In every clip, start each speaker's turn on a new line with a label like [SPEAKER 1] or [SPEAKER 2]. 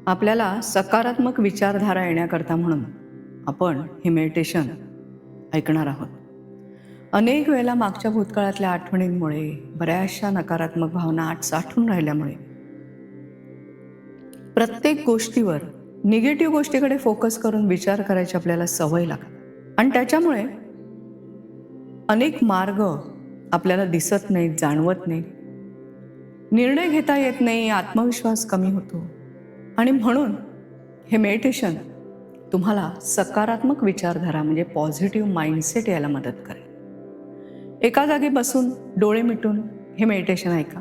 [SPEAKER 1] आपल्याला सकारात्मक विचारधारा येण्याकरता म्हणून आपण हे मेडिटेशन ऐकणार आहोत. अनेक वेळेला मागच्या भूतकाळातल्या आठवणींमुळे बऱ्याचशा नकारात्मक भावना आत साठून राहिल्यामुळे प्रत्येक गोष्टीवर निगेटिव्ह गोष्टीकडे फोकस करून विचार करायची आपल्याला सवय लागते आणि त्याच्यामुळे अनेक मार्ग आपल्याला दिसत नाहीत, जाणवत नाही, निर्णय घेता येत नाही, आत्मविश्वास कमी होतो. आणि म्हणून हे मेडिटेशन तुम्हाला सकारात्मक विचारधारा म्हणजे पॉझिटिव्ह माइंडसेट यायला मदत करेल. एका जागी बसून डोळे मिटून हे मेडिटेशन ऐका.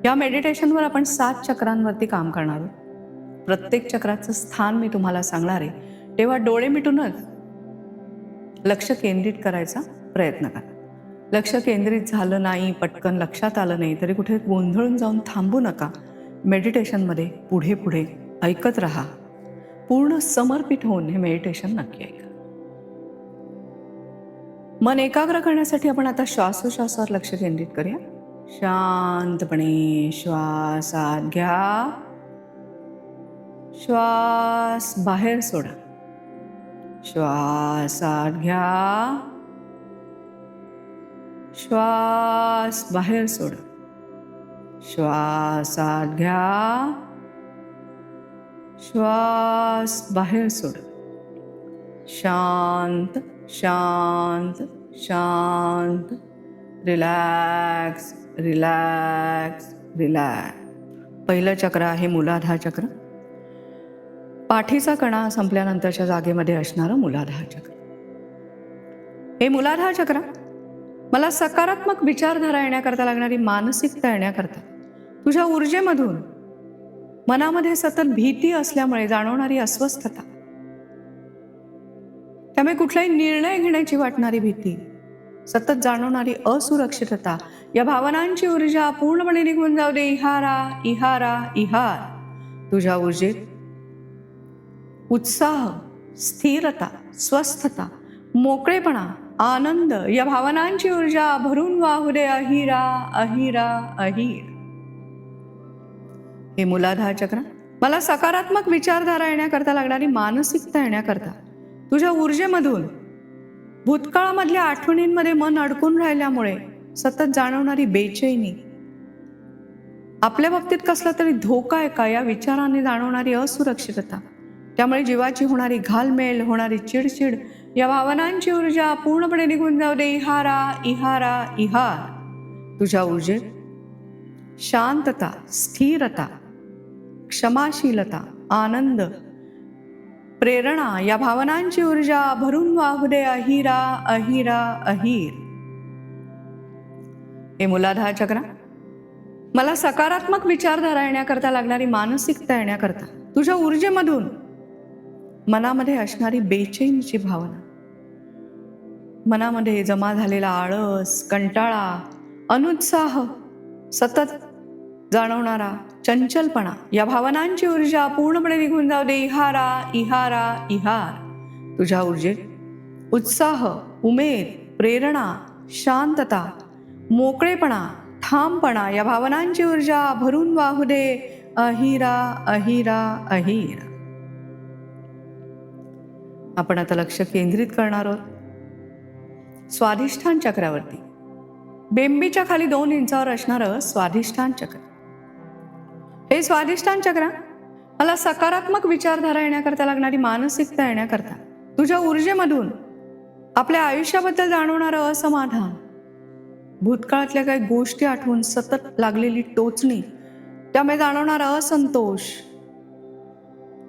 [SPEAKER 1] या मेडिटेशनवर आपण 7 चक्रांवरती काम करणार आहोत. प्रत्येक चक्राचं स्थान मी तुम्हाला सांगणार आहे, तेव्हा डोळे मिटूनच लक्ष केंद्रित करायचा प्रयत्न करा. लक्ष केंद्रित झालं नाही, पटकन लक्षात आलं नाही तरी कुठे गोंधळून जाऊन थांबू नका. मेडिटेशनमध्ये पुढे पुढे ऐकत राहा. पूर्ण समर्पित होऊन हे मेडिटेशन नक्की ऐका. मन एकाग्र करण्यासाठी आपण आता श्वासोश्वासावर लक्ष केंद्रित करूया. शांतपणे श्वास आत घ्या, श्वास बाहेर सोडा. श्वास आत घ्या, श्वास बाहेर सोडा. श्वास आत घ्या, श्वास बाहेर सोडा. शांत शांत शांत. Relax relax relax. पहिलं चक्र आहे मूलाधार चक्र. पाठीचा कणा संपल्यानंतरच्या जागेमध्ये असणारं मूलाधार चक्र. हे मूलाधार चक्र मला सकारात्मक विचारधारा येण्याकरता लागणारी मानसिकता येण्याकरता, तुझ्या ऊर्जेमधून मनामध्ये सतत भीती असल्यामुळे जाणवणारी अस्वस्थता, त्यामुळे कुठलाही निर्णय घेण्याची वाटणारी भीती, सतत जाणवणारी असुरक्षितता, या भावनांची ऊर्जा पूर्णपणे निघून जाऊ दे. इहारा इहारा इहार. तुझ्या ऊर्जेत उत्साह, स्थिरता, स्वस्थता, मोकळेपणा, आनंद, या भावनांची ऊर्जा भरून वाहू दे. अहिरा अहिरा अहिर. हे मूलाधार चक्र मला सकारात्मक विचारधारा येण्याकरता लागणारी मानसिकता येण्याकरता, तुझ्या ऊर्जेमधून भूतकाळामधल्या आठवणींमध्ये मन अडकून राहिल्यामुळे सतत जाणवणारी बेचैनी, आपल्या बाबतीत कसला तरी धोका आहे का या विचाराने जाणवणारी असुरक्षितता, त्यामुळे जीवाची होणारी घालमेल, होणारी चिडचिड, या भावनांची ऊर्जा पूर्णपणे निघून जाऊ दे. इहारा इहारा इहार. तुझ्या ऊर्जेत शांतता, स्थिरता, क्षमाशीलता, आनंद, प्रेरणा, या भावनांची ऊर्जा भरून वाहू दे. अहिरा अहिरा अहिर. हे मूलाधार चक्र मला सकारात्मक विचारधारा येण्याकरता लागणारी मानसिकता येण्याकरता, तुझ्या ऊर्जेमधून मनामध्ये असणारी बेचैनीची भावना, मनामध्ये जमा झालेला आळस, कंटाळा, अनुत्साह, सतत जाणवणारा चंचलपणा, या भावनांची ऊर्जा पूर्णपणे निघून जाऊ दे. इहारा इहारा इहार. तुझ्या ऊर्जेत उत्साह, उमेद, प्रेरणा, शांतता, मोकळेपणा, ठामपणा, या भावनांची ऊर्जा भरून वाहू दे. अहिरा अहिरा अहिर. आपण आता लक्ष केंद्रित करणार आहोत स्वाधिष्ठान चक्रावरती. बेंबीच्या खाली 2 इंचावर असणारं स्वाधिष्ठान चक्र. हे स्वाधिष्ठान चक्र मला सकारात्मक विचारधारा येण्याकरता लागणारी मानसिकता येण्याकरता, तुझ्या ऊर्जेमधून आपल्या आयुष्याबद्दल जाणवणारं असमाधान, भूतकाळातल्या काही गोष्टी आठवून सतत लागलेली टोचणी, त्यामुळे जाणवणारा असंतोष,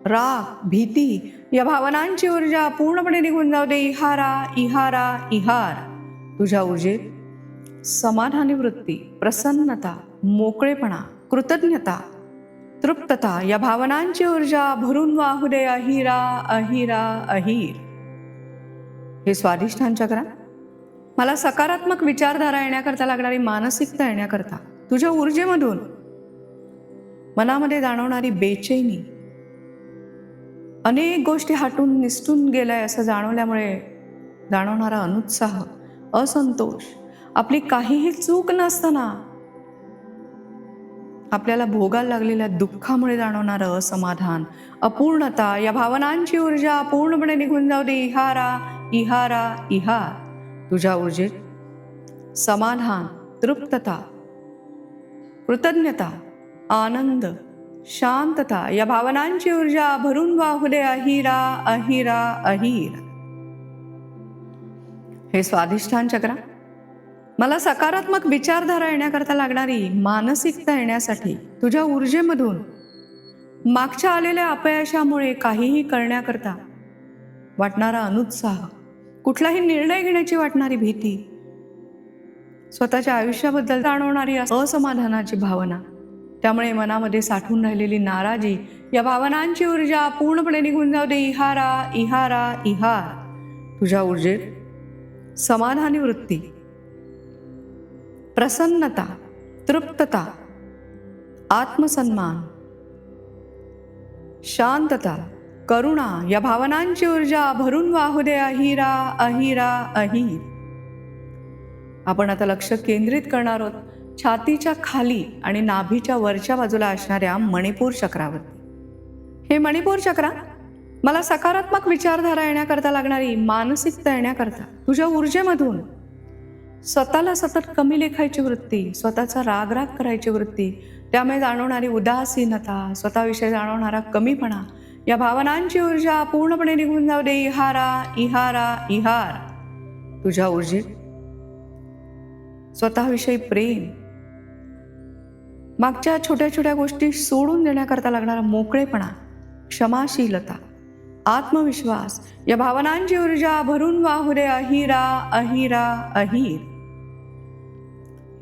[SPEAKER 1] राग, भीती, या भावनांची ऊर्जा पूर्णपणे निघून जाऊ दे. इहारा इहारा इहार. तुझ्या ऊर्जेत समाधानी वृत्ती, प्रसन्नता, मोकळेपणा, कृतज्ञता, तृप्तता, या भावनांची ऊर्जा भरून वाहू दे. अहिरा अहिरा अहिर. हे स्वाधिष्ठान चक्र मला सकारात्मक विचारधारा येण्याकरता लागणारी मानसिकता येण्याकरता, तुझ्या ऊर्जेमधून मनामध्ये जाणवणारी बेचैनी, अनेक गोष्टी हटून निसटून गेलाय असं जाणवल्यामुळे जाणवणारा अनुत्साह, असंतोष, आपली काहीही चूक नसताना आपल्याला भोगायला लागलेल्या दुःखामुळे जाणवणारं असमाधान, अपूर्णता, या भावनांची ऊर्जा पूर्णपणे निघून जाऊ दे. इहारा, इहारा, इहार. तुझ्या ऊर्जेत समाधान, तृप्तता, कृतज्ञता, आनंद, शांतता, या भावनांची ऊर्जा भरून वाहू दे. अहिरा, अहिरा, अहिर. हे स्वाधिष्ठान चक्र मला सकारात्मक विचारधारा येण्याकरता लागणारी मानसिकता येण्यासाठी तुझ्या ऊर्जेमधून मागच्या आलेल्या अपयशामुळे काहीही करण्याकरता वाटणारा अनुत्साह, कुठलाही निर्णय घेण्याची वाटणारी भीती, स्वतःच्या आयुष्याबद्दल जाणवणारी असमाधानाची भावना, त्यामुळे मनामध्ये साठून राहिलेली नाराजी, या भावनांची ऊर्जा पूर्णपणे निघून जाऊ दे. इहारा, इहारा, इहार. तुझ्या ऊर्जेत समाधानी वृत्ती, प्रसन्नता, तृप्तता, आत्मसन्मान, शांतता, करुणा, या भावनांची ऊर्जा भरून वाहू दे. अहिरा, अहिरा, अहिर. आपण आता लक्ष केंद्रित करणार आहोत छातीच्या खाली आणि नाभीच्या वरच्या बाजूला असणाऱ्या मणिपूर चक्रावरती. हे मणिपूर चक्र मला सकारात्मक विचारधारा येण्याकरता लागणारी मानसिकता येण्याकरता तुझ्या ऊर्जेमधून स्वतःला सतत कमी लेखायची वृत्ती, स्वतःचा रागराग करायची वृत्ती, त्यामुळे जाणवणारी उदासीनता, स्वतःविषयी जाणवणारा कमीपणा, या भावनांची ऊर्जा पूर्णपणे निघून जाऊ दे. इहारा, इहारा, इहार. तुझ्या ऊर्जेत स्वतःविषयी प्रेम, मागच्या छोट्या छोट्या गोष्टी सोडून देण्याकरता लागणारा मोकळेपणा, क्षमाशीलता, आत्मविश्वास, या भावनांची ऊर्जा भरून वाहू दे. अहिरा, अहिरा, अहिर.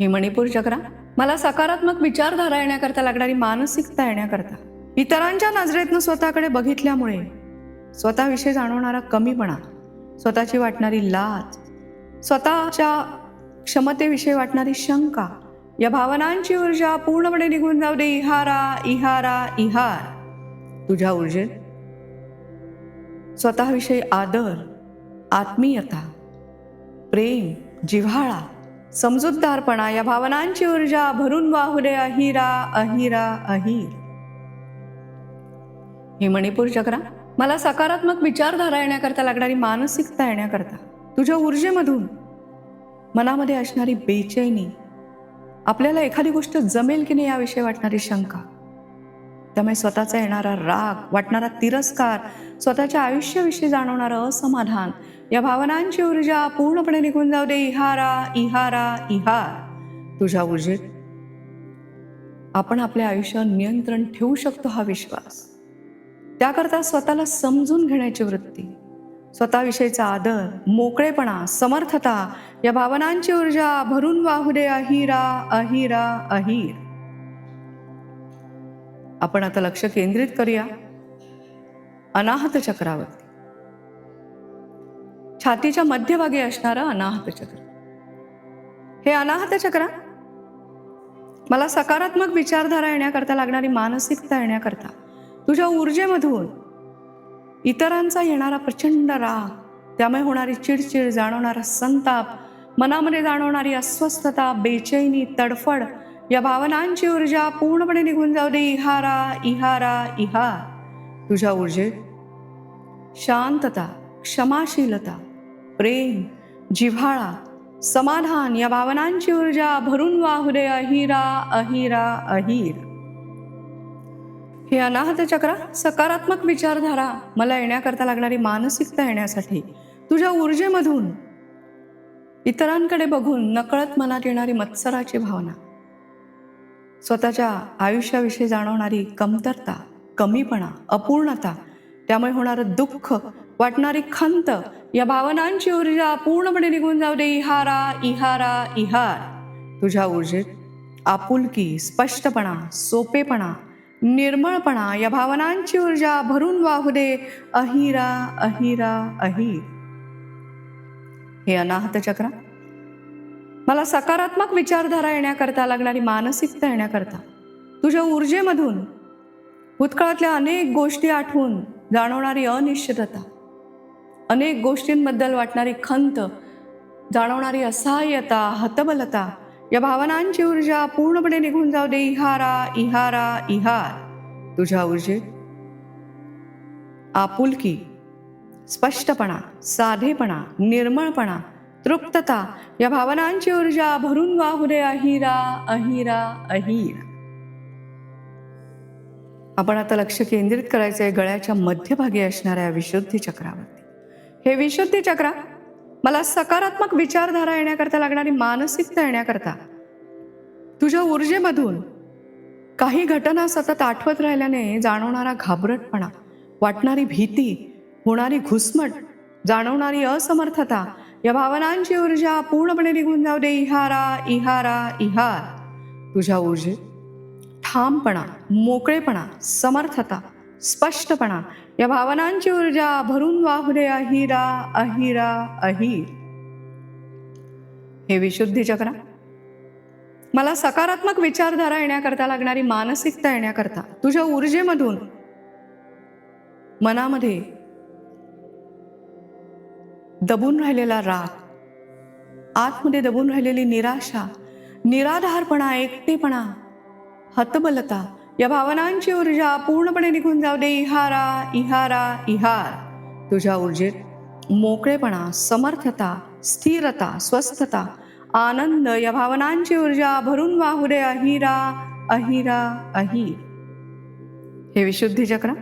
[SPEAKER 1] हे मणिपूर चक्र मला सकारात्मक विचारधारा येण्याकरता लागणारी मानसिकता येण्याकरता इतरांच्या नजरेतनं स्वतःकडे बघितल्यामुळे स्वतःविषयी जाणवणारा कमीपणा, स्वतःची वाटणारी लाज, स्वतःच्या क्षमतेविषयी वाटणारी शंका, या भावनांची ऊर्जा पूर्णपणे निघून जाऊ दे. इहारा, इहारा, इहार. तुझ्या ऊर्जेत स्वतःविषयी आदर, आत्मीयता, प्रेम, जिव्हाळा, समजूतदारपणा, या भावनांची ऊर्जा भरून वाहू दे. अहिरा, अहिरा, अहिर. हे मणिपूर चक्र मला सकारात्मक विचारधारा येण्याकरता लागणारी मानसिकता येण्याकरता तुझ्या ऊर्जेमधून मनामध्ये असणारी बेचैनी, आपल्याला एखादी गोष्ट जमेल की नाही याविषयी वाटणारी शंका, त्यामुळे स्वतःचा येणारा राग, वाटणारा तिरस्कार, स्वतःच्या आयुष्याविषयी जाणवणारं असमाधान, या भावनांची ऊर्जा पूर्णपणे निघून जाऊ दे. इहारा, इहारा, इहार. तुझ्या ऊर्जेत आपण आपल्या आयुष्यावर नियंत्रण ठेवू शकतो हा विश्वास, त्याकरता स्वतःला समजून घेण्याची वृत्ती, स्वतःविषयीचा आदर, मोकळेपणा, समर्थता, या भावनांची ऊर्जा भरून वाहू दे. अहिरा, अहिरा, अहिर. आपण आता लक्ष केंद्रित करूया अनाहत चक्रावरती. छातीच्या मध्यभागी असणारं अनाहत चक्र. हे अनाहत चक्र मला सकारात्मक विचारधारा येण्याकरता लागणारी मानसिकता येण्याकरता तुझ्या ऊर्जेमधून इतरांचा येणारा प्रचंड राग, त्यामुळे होणारी चिडचिड, जाणवणारा संताप, मनामध्ये जाणवणारी अस्वस्थता, बेचैनी, तडफड, या भावनांची ऊर्जा पूर्णपणे निघून जाऊ दे. इहारा, इहारा, इहार. तुझ्या ऊर्जेत शांतता, क्षमाशीलता, प्रेम, जिव्हाळा, समाधान, या भावनांची ऊर्जा भरून वाहू दे. अहिरा, अहिरा, अहिर. हे अनाहत चक्र सकारात्मक विचारधारा मला येण्याकरता लागणारी मानसिकता येण्यासाठी तुझ्या ऊर्जेमधून इतरांकडे बघून नकळत मनात येणारी मत्सराची भावना, स्वतःच्या आयुष्याविषयी जाणवणारी कमतरता, कमीपणा, अपूर्णता, त्यामुळे होणारं दुःख, वाटणारी खंत, या भावनांची ऊर्जा पूर्णपणे निघून जाऊ दे. इहारा, इहारा, इहार. तुझ्या ऊर्जेत आपुलकी, स्पष्टपणा, सोपेपणा, निर्मळपणा, या भावनांची ऊर्जा भरून वाहू दे. अहिरा, अहिरा, अहिर. हे अनाहत चक्र मला सकारात्मक विचारधारा येण्याकरता लागणारी मानसिकता येण्याकरता तुझ्या ऊर्जेमधून भूतकाळातल्या अनेक गोष्टी आठवून जाणवणारी अनिश्चितता, अनेक गोष्टींबद्दल वाटणारी खंत, जाणवणारी असहाय्यता, हतबलता, या भावनांची ऊर्जा पूर्णपणे निघून जाऊ दे. इहारा इहारा इहार. तुझ्या ऊर्जेत आपुलकी, स्पष्टपणा, साधेपणा, निर्मळपणा, तृप्तता या भावनांची ऊर्जा भरून वाहू दे. अहिरा अहिरा अहिर. आपण आता लक्ष केंद्रित करायचं आहे गळ्याच्या मध्यभागी असणाऱ्या विशुद्धी चक्रावरती. हे विशुद्धी चक्र मला सकारात्मक विचारधारा येण्याकरता लागणारी मानसिकता येण्याकरता, तुझ्या ऊर्जेमधून काही घटना सतत आठवत राहिल्याने जाणवणारा घाबरटपणा, वाटणारी भीती, होणारी घुसमट, जाणवणारी असमर्थता या भावनांची ऊर्जा पूर्णपणे निघून जाऊ दे. इहारा इहारा इहार. तुझ्या ऊर्जेत ठामपणा, मोकळेपणा, समर्थता, स्पष्टपणा या भावनांची ऊर्जा भरून वाहू दे. अहिरा अहिरा अहिर. हे विशुद्धी चक्र मला सकारात्मक विचारधारा येण्याकरता लागणारी मानसिकता येण्याकरता, तुझ्या ऊर्जेमधून मनामध्ये दबून राहिलेला राग, आतमध्ये दबून राहिलेली निराशा, निराधारपणा, एकटेपणा, हतबलता या भावनांची ऊर्जा पूर्णपणे निघून जाऊ दे. इहारा इहारा इहार. तुझ्या ऊर्जेत मोकळेपणा, समर्थता, स्थिरता, स्वस्थता, आनंद या भावनांची ऊर्जा भरून वाहू दे. अहिरा अहिरा अहिर. हे विशुद्धी चक्र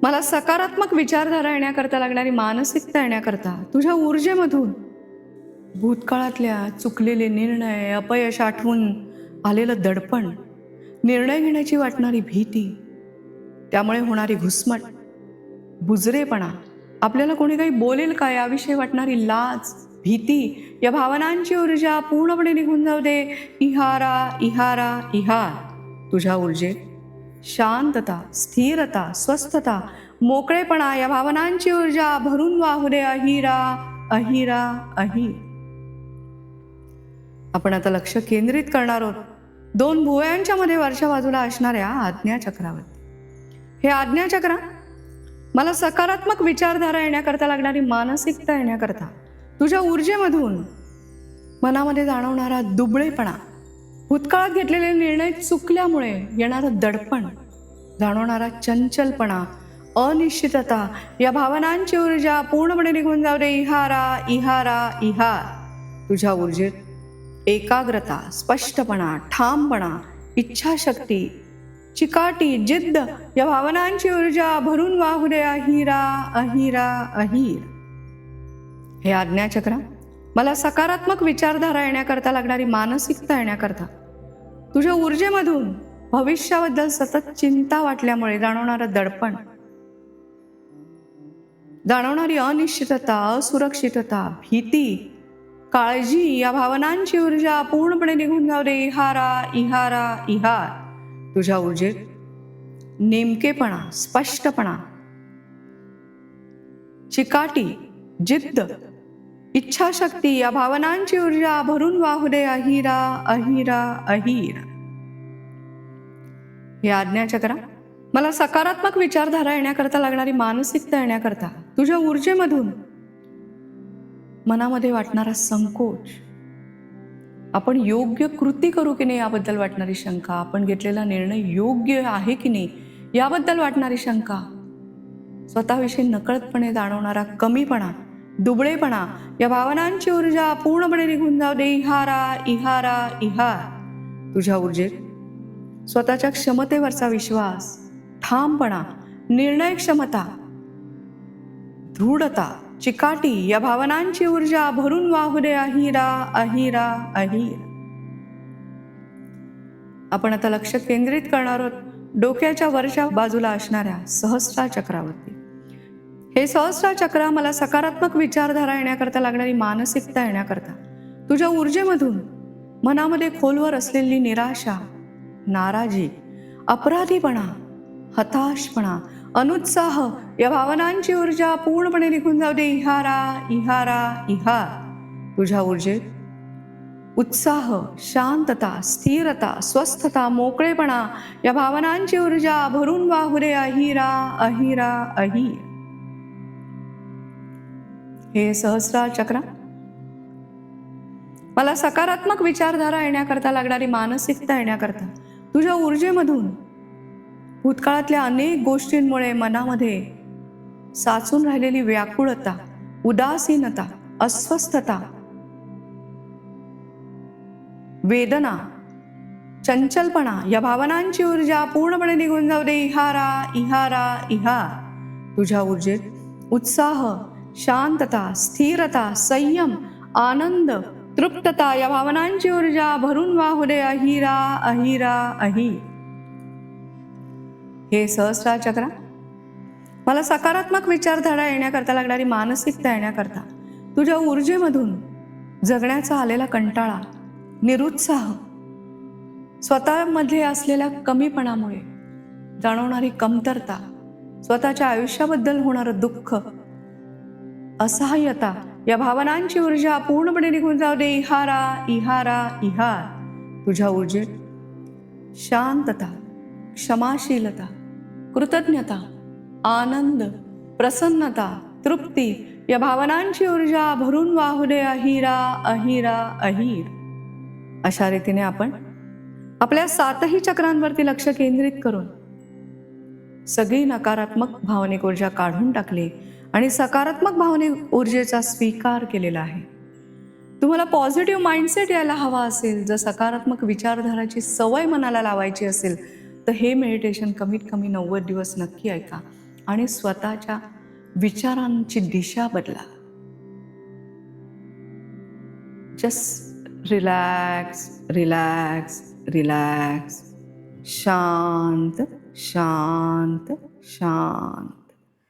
[SPEAKER 1] मला सकारात्मक विचारधारा येण्याकरता लागणारी मानसिकता येण्याकरता, तुझ्या ऊर्जेमधून भूतकाळातल्या चुकलेले निर्णय, अपयश आठवून आलेलं दडपण, निर्णय घेण्याची वाटणारी भीती, त्यामुळे होणारी घुसमट, बुजरेपणा, आपल्याला कोणी काही बोलेल का याविषयी वाटणारी लाज, भीती या भावनांची ऊर्जा पूर्णपणे निघून जाऊ दे. इहारा इहारा इहार. तुझ्या ऊर्जेत शांतता, स्थिरता, स्वस्थता, मोकळेपणा या भावनांची ऊर्जा भरून वाहू दे. अहिरा अहिरा अहिर. आपण आता लक्ष केंद्रित करणार आहोत दोन भुवयांच्या मध्ये वरच्या बाजूला असणाऱ्या आज्ञाचक्रावर. हे आज्ञाचक्र मला सकारात्मक विचारधारा येण्याकरता लागणारी मानसिकता येण्याकरता, तुझ्या ऊर्जेमधून मनामध्ये जाणवणारा दुबळेपणा, भूतकाळात घेतलेले निर्णय चुकल्यामुळे येणारं दडपण, जाणवणारा चंचलपणा, अनिश्चितता या भावनांची ऊर्जा पूर्णपणे निघून जाऊ दे. इहारा इहारा इहार. तुझ्या ऊर्जेत एकाग्रता, स्पष्टपणा, ठामपणा, इच्छाशक्ती, चिकाटी, जिद्द या भावनांची ऊर्जा भरून वाहू दे. अहिरा अहिरा अहिर. हे आज्ञाचक्र मला सकारात्मक विचारधारा येण्याकरता लागणारी मानसिकता येण्याकरता, तुझ्या ऊर्जेमधून भविष्याबद्दल सतत चिंता वाटल्यामुळे जाणवणारं दडपण, जाणवणारी अनिश्चितता, असुरक्षितता, भीती, काळजी या भावनांची ऊर्जा पूर्णपणे निघून जाऊ दे. इहारा इहारा इहार. तुझ्या ऊर्जेत नेमकेपणा, स्पष्टपणा, चिकाटी, जिद्द, इच्छाशक्ती या भावनांची ऊर्जा भरून वाहू दे. अहिरा अहिरा अहिर. हे आज्ञाचक्र मला सकारात्मक विचारधारा येण्याकरता लागणारी मानसिकता येण्याकरता, तुझ्या ऊर्जेमधून मनामध्ये वाटणारा संकोच, आपण योग्य कृती करू की नाही याबद्दल वाटणारी शंका, आपण घेतलेला निर्णय योग्य आहे की नाही याबद्दल वाटणारी शंका, स्वतःविषयी नकळतपणे जाणवणारा कमीपणा, दुबळेपणा या भावनांची ऊर्जा पूर्णपणे निघून जाऊ दे. इहारा इहारा इहार. तुझ्या ऊर्जेत स्वतःच्या क्षमतेवरचा विश्वास, ठामपणा, निर्णय क्षमता, दृढता, चिकाटी या भावनांची ऊर्जा भरून वाहू दे. अहिरा अहिरा अहिर. आपण आता लक्ष केंद्रित करणार आहोत डोक्याच्या वरच्या बाजूला असणाऱ्या सहस्रार चक्रावरती. हे सहस्रार चक्र मला सकारात्मक विचारधारा येण्याकरता लागणारी मानसिकता येण्याकरता, तुझ्या ऊर्जेमधून मनामध्ये खोलवर असलेली निराशा, नाराजी, अपराधीपणा, हताशपणा, अनुत्साह या भावनांची ऊर्जा पूर्णपणे निघून जाऊ दे. इहारा इहारा इहार. तुझ्या ऊर्जेत उत्साह, शांतता, स्थिरता, स्वस्थता, मोकळेपणा या भावनांची ऊर्जा भरून वाहू दे. अहिरा अहिरा अहिर. हे सहस्रार चक्र मला सकारात्मक विचारधारा येण्याकरता लागणारी मानसिकता येण्याकरता तुझ्या ऊर्जेमधून भूतकाळातल्या अनेक गोष्टींमुळे मनामध्ये साचून राहिलेली व्याकुळता, उदासीनता, अस्वस्थता, वेदना, चंचलपणा या भावनांची ऊर्जा पूर्णपणे निघून जाऊ दे. इहारा इहारा इहार. तुझ्या ऊर्जेत उत्साह, शांतता, स्थिरता, संयम, आनंद, तृप्तता या भावनांची ऊर्जा भरून वाहू दे. अहिरा अहिरा अहिर. हे सहस्रार चक्र मला सकारात्मक विचारधारा येण्याकरता लागणारी मानसिकता येण्याकरता तुझ्या ऊर्जेमधून जगण्याचा आलेला कंटाळा, निरुत्साह, स्वतःमध्ये असलेल्या कमीपणामुळे जाणवणारी कमतरता, स्वतःच्या आयुष्याबद्दल होणारं दुःख, असहाय्यता या भावनांची ऊर्जा पूर्णपणे निघून जाऊ दे. इहारा इहारा इहार. तुझ्या ऊर्जेत शांतता, क्षमाशीलता, कृतज्ञता, आनंद, प्रसन्नता, तृप्ती या भावनांची ऊर्जा भरून वाहू दे. अहिरा अहिरा अहिर. अशा रीतीने आपण आपल्या 7ही चक्रांवरती लक्ष केंद्रित करून सगळी नकारात्मक भावनिक ऊर्जा काढून टाकली आणि सकारात्मक भावनिक ऊर्जेचा स्वीकार केलेला आहे. तुम्हाला पॉझिटिव्ह माइंडसेट यायला हवा असेल, जर सकारात्मक विचारधाराची सवय मनाला लावायची असेल, तर हे मेडिटेशन कमीत कमी 90 दिवस नक्की ऐका आणि स्वतःच्या विचारांची दिशा बदला. Just relax relax relax. शांत शांत शांत.